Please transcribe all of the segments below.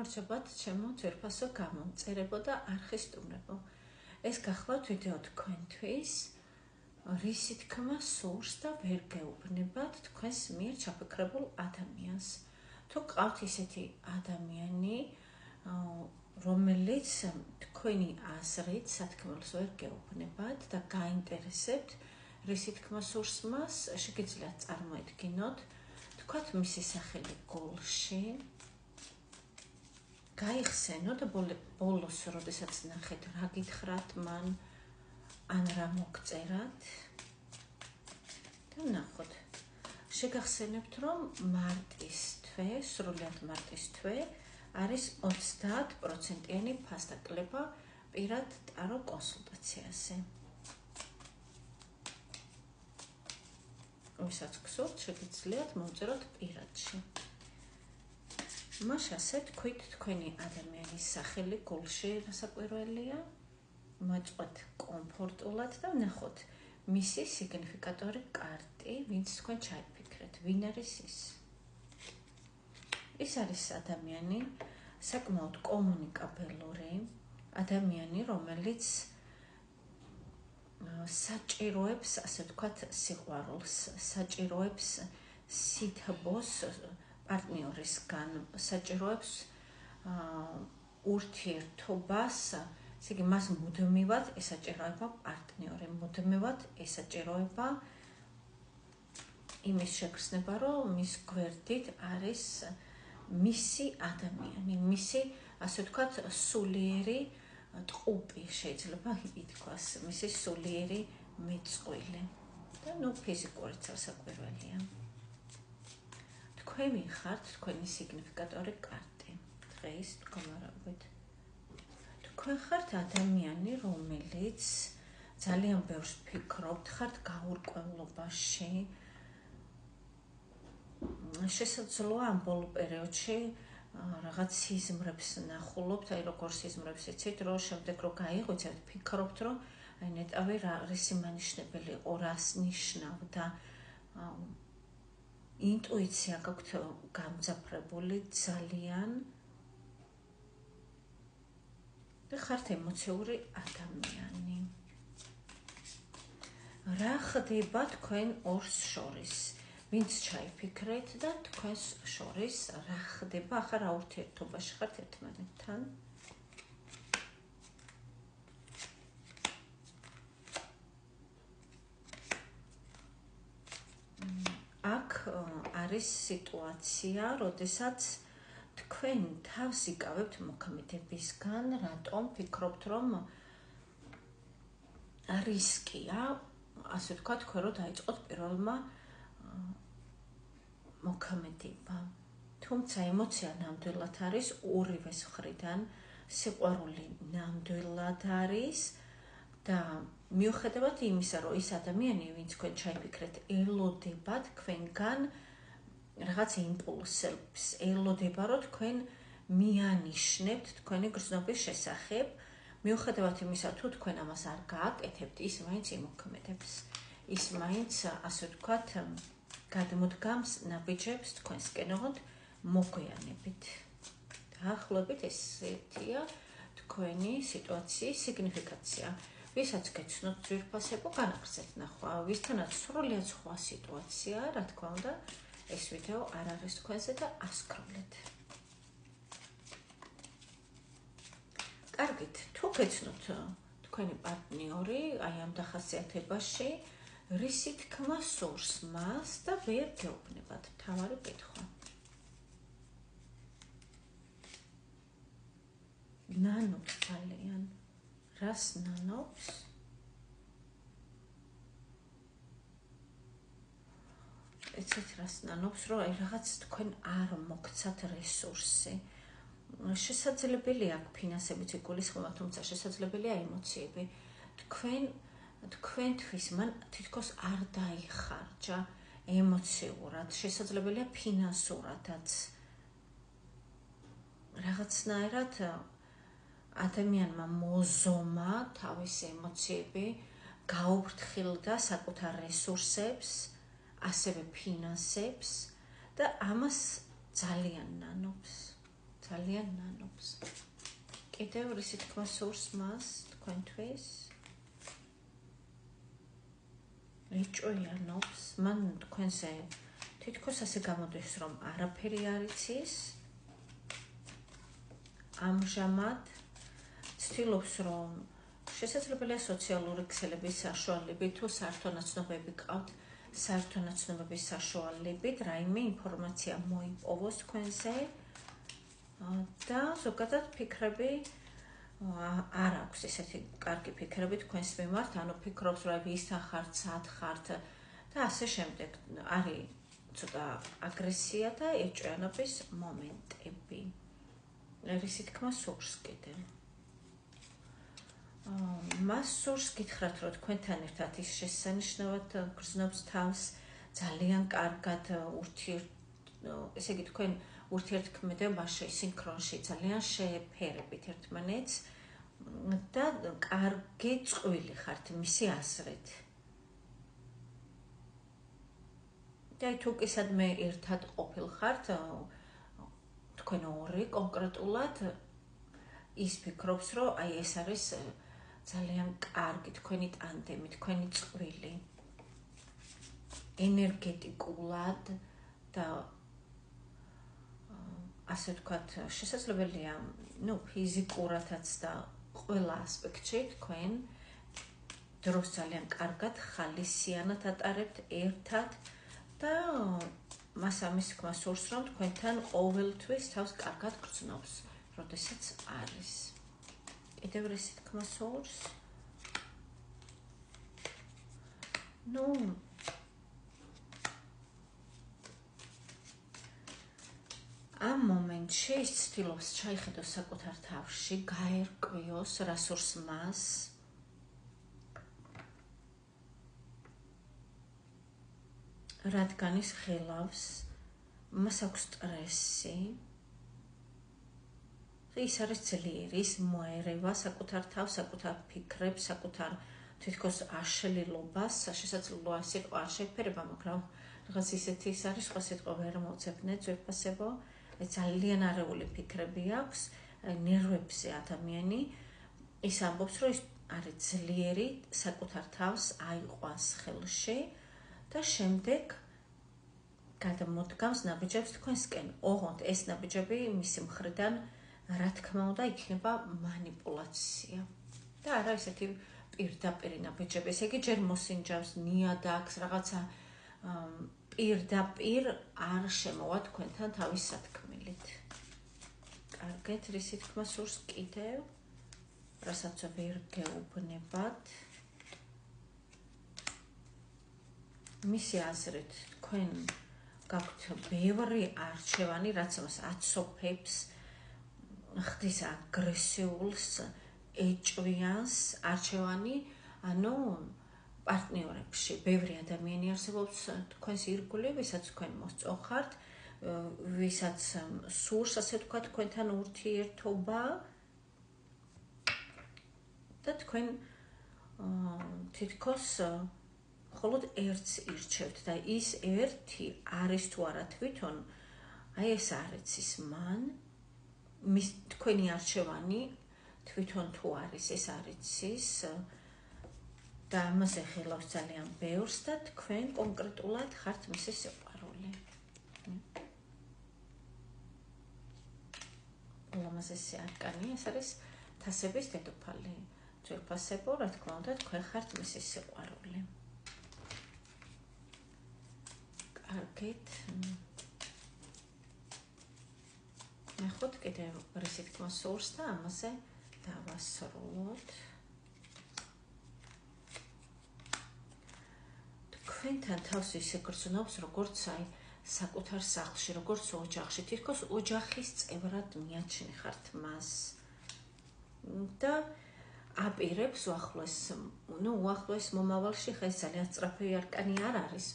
გამარჯობათ, ჩემო ძვირფასო გამომწერებო და არხის სტუმრებო. ეს გახლავთ ვიდეო თქვენთვის, რისი თქმა სურს და ვერ გეუბნებათ თქვენს მიერ ჩაფიქრებულ ადამიანს. თუ გყავთ ისეთი ადამიანი, რომელიც თქვენი აზრით სათქმელს ვერ გეუბნებათ და გაინტერესებთ, რისი თქმა სურს მას, შეგიძლიათ წარმოედგინოთ, თქვათ მისი სახელი გულში, გაიხსენოთ და ბოლოს, როდესაც ნახეთ, რა გითხრათ მან, ან რა მოგწერათ და ნახოთ. შეგახსენებთ, რომ მარტის თვე, სრულად მარტის თვე, არის 30%-იანი ფასდაკლება პირად ტარო კონსულტაციაზე. ვისაც გსურთ, შეგიძლიათ მოვწეროთ პირადში. მაშ ასე თქვით თქვენი ადამიანის სახელი გულში რასაკვირველია, მოეწყოთ კომფორტულად და ვნახოთ მისი სიგნიფიკატორი კარტი, ვინც თქვენ ჩაიფიქრეთ, ვინ არის ის. ის არის ადამიანი, საკმაოდ კომუნიკაბელური, ადამიანი, რომელიც საჭიროებს, ასე ვთქვათ, სიყვარულს, საჭიროებს სითბოს პარტნიორისგან, საჭიროებს ურთიერთობას, ესე იგი მას მუდმივად ესაჭიროება პარტნიორი, მუდმივად ესაჭიროება იმის შეგრძნება, რომ მის გვერდით არის მისი ადამიანი, მისი, ასე ვთქვათ, სულიერი ტყუპი, შეიძლება ითქვას, მისი სულიერი მეწყვილე და ფიზიკურიც რასაკვირველია. თქვენი ხართ თქვენი სიგნიფიკატორი კარტი დღეს მდგომარეობით. თქვენ ხართ ადამიანი, რომელიც ძალიან ბევრს ფიქრობთ, ხართ გაურკვევლობაში. შესაძლოა ამ ბოლო პერიოდში რაღაც სიზმრებს ნახულობთ, აი როგორ სიზმრებს იცით, რომ შემდეგ რო გაიღვიძებთ, ფიქრობთ, რომ აი ნეტავი რა არის იმანიშნებელი, რას ნიშნავდა. ინტუიცია გაქვთ გამძაფრებული ძალიან და ხართ ემოციური ადამიანი. რა ხდება თქვენ ორს შორის? ვინც ჩაიფიქრეთ და თქვენს შორის რა ხდება, ახლა რა ურთიერთობაში ხართ ერთმანეთთან? აქ არის სიტუაცია, როდესაც თქვენ თავს იკავებთ მოქმედებისგან, რატომ ფიქრობთ, რომ რისკია, ასე ვთქვათ, თქვენ რო დაიწყოთ პირველმა მოქმედება. თუმცა ემოცია ნამდვილად არის ორივეს მხრიდან, სიყვარული ნამდვილად არის და მიუხედავად იმისა, რომ ის ადამიანი, ვინც თქვენ ჩაიფიქრეთ, ელოდება თქვენგან რაღაც იმპულსებს, ელოდება, რომ თქვენ მიანიშნებთ თქვენი გრძნობის შესახებ, მიუხედავად იმისა, თუ თქვენ ამას არ გააკეთებთ, ის მაინც იმოქმედებს. ის მაინც, ასე ვთქვათ, გადმოდგამს ნაბიჯებს თქვენსკენ, ოღონდ მოგვიანებით. დაახლოებით ესეთია თქვენი სიტუაციის სიგნიფიკაცია. ვისაც გეცნოთ ძვირფასებო, განაგრძეთ ნახვა. ვისთანაც სრულიად სხვა სიტუაციაა, რა თქმა უნდა, ეს ვიდეო არ არის თქვენზე და ასკროლეთ. კარგით, თუ გეცნოთ თქვენი პარტნიორი, აი ამ დახასიათებაში, რისი თქმა სურს მას და ვერ გეუბნებათ, მთავარი კითხვა. ნაობს ძალიან. რას ნაობს? ეცეთ რას ნაობს, რომ აი რაღაც თქვენ არ მოგცათ რესურსი. შესაძლებელია აქ ფინანსებიც იგულისხმება, თუმცა შესაძლებელია ემოციები. თქვენთვის მან თითქოს არ დაიხარჯა ემოციურად, შესაძლებელია ფინანსურადაც. რაღაცნაირად ადამიანმა მოზომა თავისი ემოციები, გაუფრთხილდა საკუთარ რესურსებს, ასევე ფინანსებს და ამას ძალიან ნაობს. ძალიან ნანობს. კიდევ რისი თქმა სურს მას თქვენთვის? ეჭვიანობს, მან თქვენზე თითქოს ასე გამოდის, რომ არაფერი არ იცის. ამჟამად ცდილობს, რომ შესაძლებელია სოციალური ქსელების საშუალებით თუ საერთო ნაცნობები ყავთ, საერთო ნაცნობების საშუალებით რაიმე ინფორმაცია მოიპოვოს თქვენზე და ზოგადად ფიქრები არ აქვს ესეთი კარგი ფიქრები თქვენს მიმართ, ანუ ფიქრობს, რომ ვისთან ხართ, სად ხართ და ასე შემდეგ. არის ცოტა აგრესია და ეჭვიანობის მომენტები. რისი თქმა სურს კიდევ. მას სურს გითხრათ, რომ თქვენთან ერთად ის შესანიშნავად გრძნობს თავს, ძალიან კარგად ესე იგი თქვენ ურთიერთქმედებაში, სინქრონში ძალიან შეეფერებით ერთმანეთს და კარგი წყვილი ხართ მისი აზრით. და თუ კისადმე ერთად ყოფილ ხართ, თქვენ ორი კონკრეტულად ის ფიქრობს, რომ აი ეს არის ძალიან კარგი თქვენი ტანდემი, თქვენი წყვილი. ენერგეტიკულად და ასე ვთქვათ, შესაძლებელია, ფიზიკურადაც და ყველა ასპექტში თქვენ დროს ძალიან კარგად ხალისიანად ატარებთ ერთად და მას ამის თქმა სურს, რომ თქვენთან ყოველთვის თავს კარგად გრძნობს, როდესაც არის. კიდევ რისი თქმა სურს? ამ მომენტში ის ცდილობს ჩაიხედოს საკუთარ თავში, გაერკვიოს, რა სურს მას. რადგან ის ხელავს, მას აქვს სტრესი. ის არის ძლიერი, ის მოერევა საკუთარ თავს, საკუთარ ფიქრებს, საკუთარ თითქოს აშლილობას, შესაძლოა სიტყვა არ შეფერება, მაგრამ რაღაც ისეთი ის არის, სხვა სიტყვა ვერ მოცებნე, ძვირფასებო. ძალიან არეული ფიქრები აქვს, ნერვებზე ადამიანი. ის ამბობს, რომ ის არის ძლიერი, საკუთარ თავს აიყვანს ხელში და შემდეგ გადამოდგამს ნაბიჯებს თქვენსკენ. ოღონდ ეს ნაბიჯები მისი მხრიდან, რა თქმა უნდა, იქნება მანიპულაცია. და არა ესეთი პირდაპირ ნაბიჯები, ესე იგი ჯერ მოსინჯავს, ნიადაგს, რაღაცა პირდაპირ არ შემოვა თქვენთან თავის სათქმელით. კარგეთ, რისი თქმა სურს კიდევ, რასაც ვერ გეუბნებათ. მისი აზრით, თქვენ გაქვთ ბევრი არჩევანი, რაც მას აცოფებს, ხდის აგრესიულს, ეჭვიანს არჩევანი, ანუ პარტნიორებში ბევრი ადამიანი არსებობს თქვენს ირგვლივ, ვისაც თქვენ მოსწოხართ, ვისაც სურს, ასე ვთქვათ, თქვენთან ურთიერთობა და თქვენ თითქოს მხოლოდ ერთს ირჩევთ და ის ერთი არის თუ არა თვითონ, აი ეს არ იცის მან, თქვენი არჩევანი თვითონ თუ არის, ეს არ იცის და ამაზე ხელავს ძალიან ბევრს და თქვენ კონკრეტულად ხართ მისი სიყვარული. ულამაზესი არკანი, ეს არის თასების დედოფალი. ძვირფასებო, რა თქმა უნდა, თქვენ ხართ მისი სიყვარული. კარგით. ნახოთ კიდევ რისი თქმა სურს და ამაზე დავასრულოთ. თქვენთან თავს ისე გრძნობს, როგორც აი საკუთარ სახლში, როგორც ოჯახში, თითქოს ოჯახის წევრად მიაჩნი ხართ მას. და აპირებს უახლოეს მომავალში, ხა ეს ძალიან სწრაფი არკანი არ არის.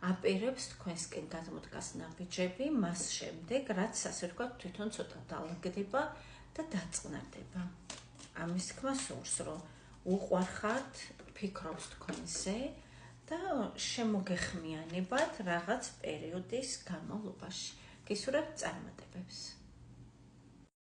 აპირებს თქვენსკენ გადმოდგას ნაბიჯები მას შემდეგ, რაც ასე ვთქვათ, თვითონ ცოტა დაალაგდება და დაწყნარდება. ამის თქმა სურს, რომ უყვარხართ, ფიქრობს თქვენზე და შემოგეხმიანებათ რაღაც პერიოდის განმავლობაში. გისურვებთ წარმატებებს.